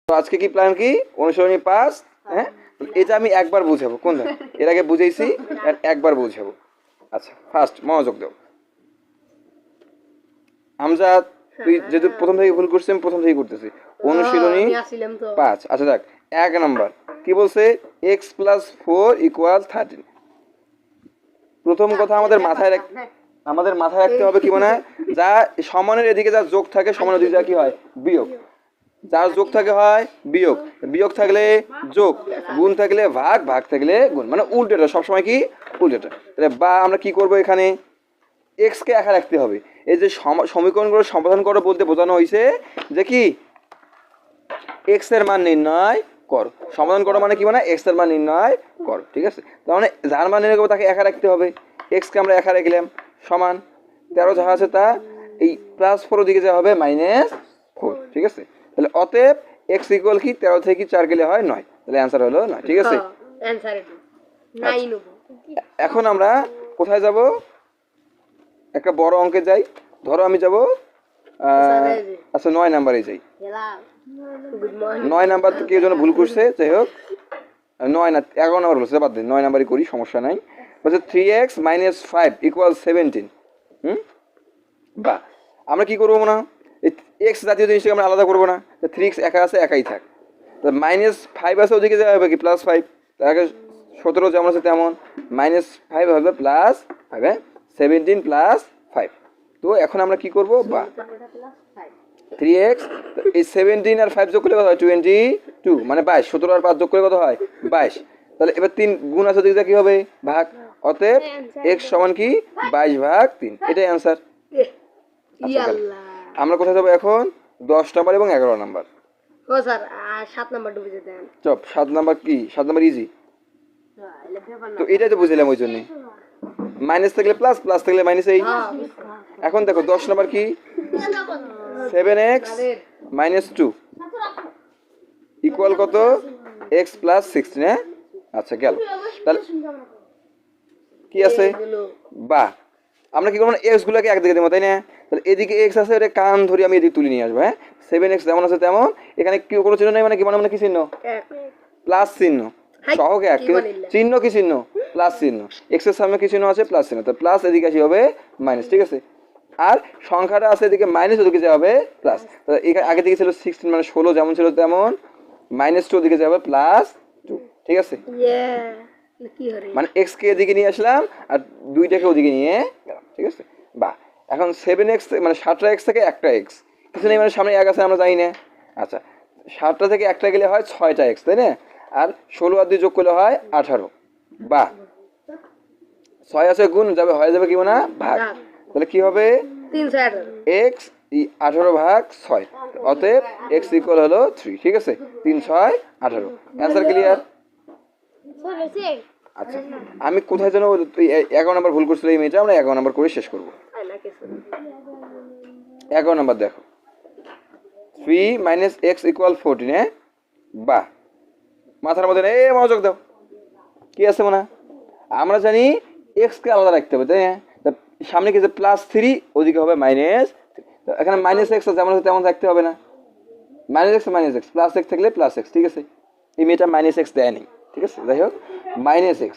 তো আজকে কি প্ল্যান কি অনুশীলনী 5 হ্যাঁ এটা আমি একবার বুঝাবো কোন এর আগে বুঝাইছি আর একবার বুঝাবো আচ্ছা ফার্স্ট মনোযোগ দাও আমজাদ তুই যেহেতু প্রথম থেকে ভুল করছিস আমি প্রথম থেকে করতেছি অনুশীলনী 5 আচ্ছা দেখ 1 নাম্বার কি বলছে x + 4 = 13 প্রথম কথা আমাদের মাথায় রাখতে হবে কি মানে যা সমানের এদিকে যা যোগ থাকে সমানের দিকে যা কি হয় বিয়োগ যার যোগ থাকে হয় বিয়োগ বিয়োগ থাকলে যোগ গুণ থাকলে ভাগ ভাগ থাকলে গুণ মানে উল্টোটা সবসময় কি উল্টোটা তাহলে বা আমরা কি করব এখানে x কে একা রাখতে হবে এই যে সমীকরণগুলো সমাধান করো বলতে বোঝানো হয়েছে যে কি x এর মান নির্ণয় করো সমাধান করো মানে কি মানে x এর মান নির্ণয় করো ঠিক আছে তার মানে যার মান নির্ণয় করব তাকে একা রাখতে হবে x কে আমরা একা রাখলাম সমান 13 যা আছে তা এই +4 দিকে যা হবে -4 ঠিক আছে তাহলে অতএব x = কি 13 থেকে 4 গেলে হয় 9 তাহলে आंसर হলো 9 ঠিক আছে आंसर 9 নেব এখন আমরা কোথায় যাব একটা বড় অঙ্কে যাই ধরো আমি যাব আচ্ছা 9 নম্বরে যাই গুড মর্নিং 9 নাম্বার তো কেউ যেন ভুল করছে যাই হোক 9 না 11 নাম্বার বলছে বাদ দে 9 নাম্বারই করি সমস্যা নাই বলছে 3x - 5 = 17 বা আমরা কি করব না x জাতীয় জিনিসটাকে আমরা আলাদা করব না 3x একা আছে একাই থাক তো -5 আছে ওদিকে যাবে কি +5 তার আগে 17 যেমন আছে তেমন -5 হবে +5 17 + 5 তো এখন আমরা কি করব বা 3x এই 17 আর 5 যোগ করলে কত হয় 22 মানে 22 17 আর 5 যোগ করলে কত হয় 22 তাহলে এবার 3 গুণ আছে ওদিকে কি হবে ভাগ অতএব x = কি 22/3 এটাই आंसर আমরা কোথায় যাব এখন 10 নাম্বার এবং 11 নাম্বার ও স্যার 7 নাম্বারটা বুঝে দেন চপ 7 নাম্বার কি 7 নাম্বার ইজি তো এটাই তো বুঝলাম ওই জন্য মাইনাস থাকলে প্লাস প্লাস থাকলে মাইনাস এই এখন দেখো 10 নাম্বার কি 7x - 2 ইকুয়াল কত x + 16 হ্যাঁ আচ্ছা গেল তাহলে কি আছে বা আমরা কি করব না x গুলোকে একদিকে দেব তাই না তাহলে এদিকে x আছে এটা কান ধরে আমি এদিকে তুলে নিয়ে আসব হ্যাঁ 7x যেমন আছে তেমন এখানে কি কোনো চিহ্ন নাই মানে কি মানে কি চিহ্ন প্লাস চিহ্ন সহগ এক চিহ্ন কি চিহ্ন প্লাস চিহ্ন x এর সামনে কি চিহ্ন আছে প্লাস চিহ্ন তো প্লাস এদিকে আসি হবে মাইনাস ঠিক আছে আর সংখ্যাটা আছে এদিকে মাইনাস ওদিকে যাবে হবে প্লাস তাহলে এখানে আগে থেকে ছিল 16 মানে 16 যেমন ছিল তেমন -2 ওদিকে যাবে +2 ঠিক আছে কি হরে মানে x কে এদিকে নিয়ে আসলাম আর দুইটাকে ওদিকে নিয়ে গেলাম ঠিক আছে বা এখন 7x মানে 7টা x থেকে একটা x কিছু নেই মানে সামনে এক আছে আমরা জানি না আচ্ছা 7টা থেকে একটা গেলে হয় 6টা x তাই না আর 16 আর 2 যোগ করলে হয় 18 বা 6 আছে গুণ যাবে হয়ে যাবে কি না ভাগ তাহলে কি হবে 318 x 18/6 অতএব x = হলো 3 ঠিক আছে 3 6 18 आंसर ক্লিয়ার আচ্ছা আমি কোথায় যেন 11 নাম্বার ভুল করছিল এই মেয়েটা আমরা 11 নাম্বার করে শেষ করব 11 নাম্বার দেখো 3 - x = 14 হ্যাঁ বা মাথার মধ্যে এই মনোযোগ দাও কি আছে মনে আমরা জানি x কে আলাদা রাখতে হবে তাই না সামনে কি যে +3 ওদিকে হবে -3 এখানে -x যেমন আছে তেমন রাখতে হবে না -x +x থাকলে +x ঠিক আছে এই মেয়েটা -x দেয় নেই ঠিক আছে যাই হোক -x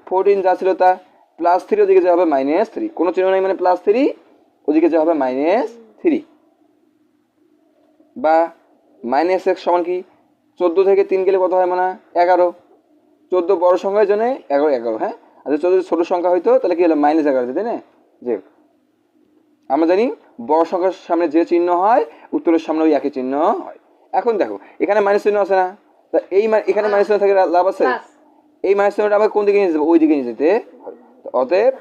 14 যা ছিল তা +3 ওদিকে যা হবে -3 কোনো চিহ্ন নাই মানে +3 ওদিকে যা হবে -3 বা -x সমান কি 14 থেকে 3 গেলে কত হয় মানে 11 14 বড় সংখ্যার জন্য 11 হ্যাঁ আর 14 ছোট সংখ্যা হইতো তাহলে কি হলো -11 তাই না যে আমরা জানি বড় সংখ্যার সামনে যে চিহ্ন হয় উত্তরের সামনে ওই একই চিহ্ন হয় এখন দেখো এখানে মাইনাস চিহ্ন আছে না তা এই এখানে মাইনাস চিহ্ন থাকে লাভ আছে এই মাইনাস চিহ্নটা আমরা কোন দিকে নিয়ে যাব ওই দিকে নিয়ে যেতে অতএব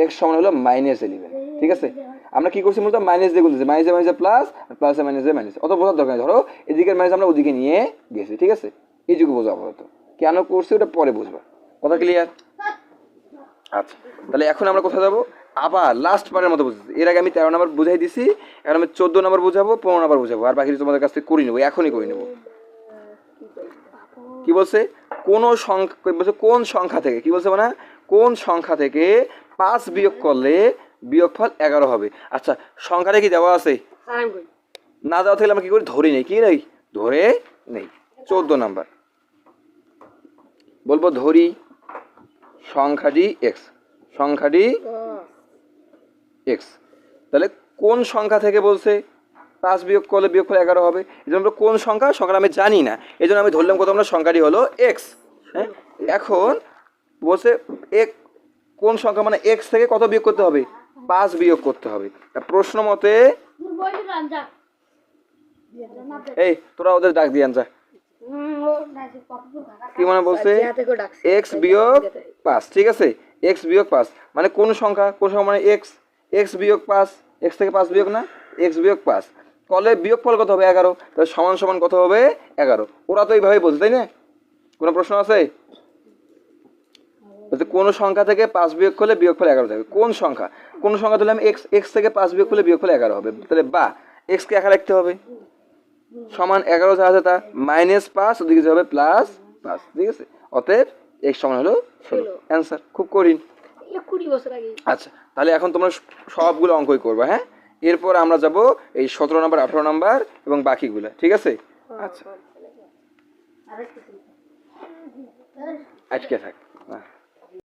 x সমান হলো -11 ঠিক আছে আমরা কি করছি মূলত মাইনাস দিয়ে গুনতেছি মাইনাসে মাইনাসে প্লাস আর প্লাসে মাইনাসে মাইনাস অত বোঝার দরকার নেই ধরো এদিকের মাইনাস আমরা ওদিকে নিয়ে গেছি ঠিক আছে এইটুকু বোঝা আপাতত কেন করছি ওটা পরে বুঝবা কথা ক্লিয়ার আচ্ছা তাহলে এখন আমরা কোথায় যাব আবার লাস্ট বারের মতো বুঝছি এর আগে আমি 13 নাম্বার বুঝাই দিছি এখন আমি 14 নাম্বার বুঝাবো 15 নাম্বার বুঝাবো আর বাকি তোমাদের কাছ থেকে করে নেব এখনই করে নেব কি বলছে কোন সংখ্যা বলছে কোন সংখ্যা থেকে কি বলছে মানে কোন সংখ্যা থেকে 5 বিয়োগ করলে বিয়োগফল 11 হবে আচ্ছা সংখ্যাটা কি দেওয়া আছে না দেওয়া থাকলে আমরা কি করি ধরি নেই কি নেই ধরে নেই। 14 নাম্বার বলবো ধরি সংখ্যাটি এক্স, সংখ্যাটি এক্স। তাহলে কোন সংখ্যা থেকে বলছে 5 বিয়োগ করলে বিয়োগফল 11 হবে। এই জন্য কোন সংখ্যা, সংখ্যাটা আমি জানি না, এই জন্য আমি ধরলাম কত আমরা সংখ্যাটি হলো এক্স। হ্যাঁ, এখন বলছে এক কোন সংখ্যা মানে এক্স থেকে কত বিয়োগ করতে হবে, 5 বিয়োগ করতে হবে। প্রশ্ন মতে এই তোরা ওদের ডাক দিয়ে আনছা কি মানে বলছে এক্স বিয়োগ 5, ঠিক আছে, এক্স বিয়োগ 5 মানে কোন সংখ্যা, কোন সংখ্যা মানে এক্স, এক্স বিয়োগ 5, এক্স থেকে 5 বিয়োগ না, এক্স বিয়োগ 5 কলে বিয়োগফল কত হবে 11, তাহলে সমান সমান কত হবে 11। ওরা তো এইভাবেই বলছে তাই না, কোনো প্রশ্ন আছে? বলছে কোন সংখ্যা থেকে 5 বিয়োগ করলে বিয়োগফল 11 হবে, কোন সংখ্যা, কোন সংখ্যা ধরলে আমি এক্স, এক্স থেকে 5 বিয়োগ করলে বিয়োগফল 11 হবে, তাহলে বা এক্স কে একা রাখতে হবে সমান 11 যা আছে তা -5 ওদিকে যাবে +5, ঠিক আছে, অতএব x সমান হলো 16। অ্যান্সার খুব কঠিন। 20 বছর আগে। আচ্ছা তাহলে এখন তোমরা সবগুলো অঙ্কই করবে। হ্যাঁ, এরপর আমরা যাব এই 17 নাম্বার 18 নাম্বার এবং বাকিগুলো, ঠিক আছে। আচ্ছা আজকে থাক।